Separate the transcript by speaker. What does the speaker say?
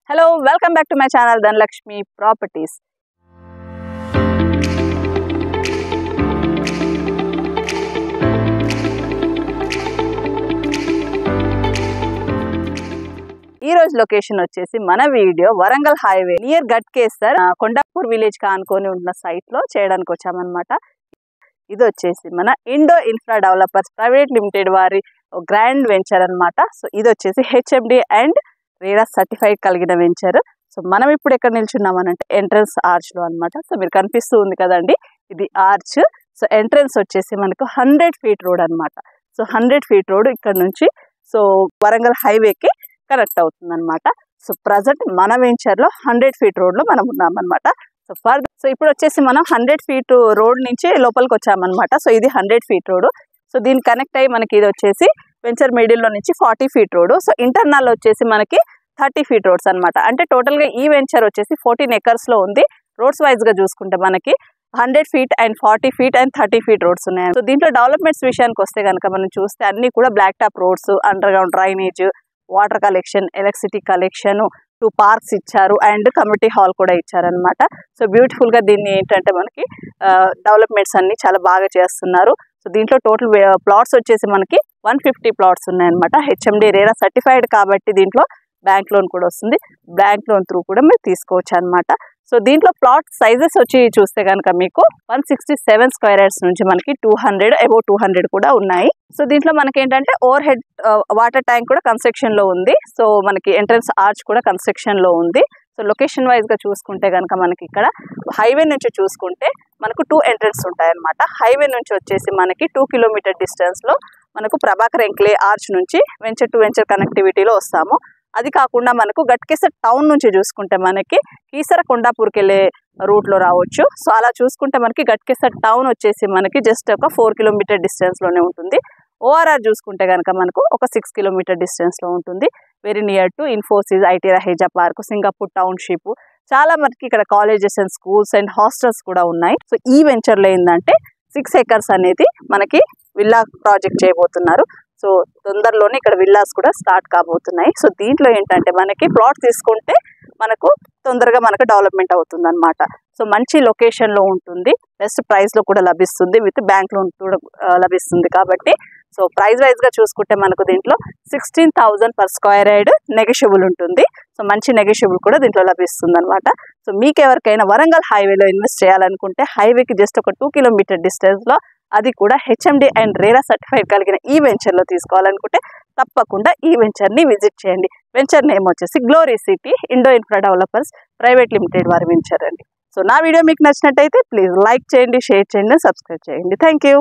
Speaker 1: Hello, welcome back to my channel Dhanlakshmi Properties. ఈ రోజు location వచ్చేసి మన video Warangal highway near Ghatkesar Kondapur village కి ఆనుకొని ఉన్న సైట్ లో చేయడానికి వచ్చామన్నమాట. ఇది వచ్చేసి మన Indo infra developers private limited వారి గ్రాండ్ వెంచర్ అన్నమాట. సో ఇది వచ్చేసి హెచ్ఎండి అండ్ రేరా సర్టిఫైడ్ కలిగిన వెంచర్. సో మనం ఇప్పుడు ఎక్కడ నిల్చున్నామనంటే ఎంట్రన్స్ ఆర్చ్ లో అన్నమాట. సో మీరు కనిపిస్తూ ఉంది కదండి, ఇది ఆర్చ్. సో ఎంట్రన్స్ వచ్చేసి మనకు 100 feet రోడ్ అన్నమాట. సో 100 feet రోడ్ ఇక్కడ నుంచి సో వరంగల్ హైవేకి కనెక్ట్ అవుతుంది అనమాట. సో ప్రజెంట్ మన వెంచర్ లో 100 feet రోడ్ లో మనం ఉన్నామన్నమాట. సో ఇప్పుడు వచ్చేసి మనం 100 feet రోడ్ నుంచి లోపలికి వచ్చామన్నమాట. సో ఇది 100 feet రోడ్. సో దీన్ని కనెక్ట్ అయ్యి మనకి ఇది వచ్చేసి వెంచర్ మిడిల్ లో నుంచి 40 feet రోడ్. సో ఇంటర్నల్ వచ్చేసి మనకి 30 feet రోడ్స్ అనమాట. అంటే టోటల్ గా ఈ వెంచర్ వచ్చేసి 14 acres లో ఉంది. రోడ్స్ వైజ్ గా చూసుకుంటే మనకి 100 feet and 40 feet and 30 feet roads ఉన్నాయి. సో దీంట్లో డెవలప్మెంట్స్ విషయానికి వస్తే కనుక మనం చూస్తే అన్ని కూడా black top roads, underground drainage, water collection, electricity collection, 2 parks ఇచ్చారు అండ్ కమ్యూనిటీ హాల్ కూడా ఇచ్చారనమాట. సో బ్యూటిఫుల్ గా దీన్ని ఏంటంటే మనకి డెవలప్మెంట్స్ అన్ని చాలా బాగా చేస్తున్నారు. సో దీంట్లో టోటల్ ప్లాట్స్ వచ్చేసి మనకి 150 ప్లాట్స్ ఉన్నాయన్నమాట. హెచ్ఎండి రేరా సర్టిఫైడ్ కాబట్టి దీంట్లో బ్యాంక్ లోన్ కూడా వస్తుంది. బ్యాంక్ లోన్ త్రూ కూడా మీరు తీసుకోవచ్చు అనమాట. సో దీంట్లో ప్లాట్ సైజెస్ వచ్చి చూస్తే కనుక మీకు 167 square yards నుంచి మనకి 200 అబౌవ్ 200 కూడా ఉన్నాయి. సో దీంట్లో మనకి ఏంటంటే ఓవర్ హెడ్ వాటర్ ట్యాంక్ కూడా కన్స్ట్రక్షన్ లో ఉంది. సో మనకి ఎంట్రన్స్ ఆర్చ్ కూడా కన్స్ట్రక్షన్ లో ఉంది. సో లొకేషన్ వైజ్ గా చూసుకుంటే కనుక మనకి ఇక్కడ హైవే నుంచి చూసుకుంటే మనకు 2 ఎంట్రన్స్ ఉంటాయి అనమాట. హైవే నుంచి వచ్చేసి మనకి 2 kilometer డిస్టెన్స్ లో మనకు ప్రభాకర్ ఎంక్లే ఆర్చ్ నుంచి వెంచర్ టు వెంచర్ కనెక్టివిటీలో వస్తాము. అది కాకుండా మనకు గట్కేసర్ టౌన్ నుంచి చూసుకుంటే మనకి కీసర కొండాపూర్కి వెళ్ళే రూట్ లో రావచ్చు. సో అలా చూసుకుంటే మనకి గట్కేసర్ టౌన్ వచ్చేసి మనకి జస్ట్ ఒక 4 kilometer డిస్టెన్స్ లోనే ఉంటుంది. ఓఆర్ఆర్ చూసుకుంటే కనుక మనకు ఒక 6 kilometer డిస్టెన్స్ లో ఉంటుంది. Very near to Infosys, IT Raheja park, Singapore township, చాలా మనకి ఇక్కడ colleges and schools and hostels కూడా ఉన్నాయి. సో ఈ వెంచర్ లో ఏంటంటే 6 acres అనేది మనకి విల్లా ప్రాజెక్ట్ చేయబోతున్నారు. సో తొందరలోనే ఇక్కడ విల్లాస్ కూడా స్టార్ట్ కాబోతున్నాయి. సో దీంట్లో ఏంటంటే మనకి ప్లాట్ తీసుకుంటే మనకు తొందరగా మనకు డెవలప్మెంట్ అవుతుంది అనమాట. సో మంచి లొకేషన్ లో ఉంటుంది, బెస్ట్ ప్రైస్ లో కూడా లభిస్తుంది, విత్ బ్యాంక్ లోన్ కూడా లభిస్తుంది. కాబట్టి సో ప్రైస్ వైజ్ గా చూసుకుంటే మనకు దీంట్లో 16,000 per square yard నెగోషియబుల్ ఉంటుంది. సో మంచి నెగోషియబుల్ కూడా దీంట్లో లభిస్తుంది అనమాట. సో మీకు ఎవరికైనా వరంగల్ హైవేలో ఇన్వెస్ట్ చేయాలనుకుంటే హైవేకి జస్ట్ ఒక 2 kilometer డిస్టెన్స్ లో, అది కూడా హెచ్ఎండి అండ్ రేరా సర్టిఫైడ్ కలిగిన ఈ వెంచర్ లో తీసుకోవాలనుకుంటే తప్పకుండా ఈ వెంచర్ ని విజిట్ చేయండి. వెంచర్ నేమ్ వచ్చేసి glory city Indo infra developers private limited వారి వెంచర్ అండి. సో నా వీడియో మీకు నచ్చినట్టయితే ప్లీజ్ లైక్ చేయండి, షేర్ చేయండి, సబ్స్క్రైబ్ చేయండి. Thank you.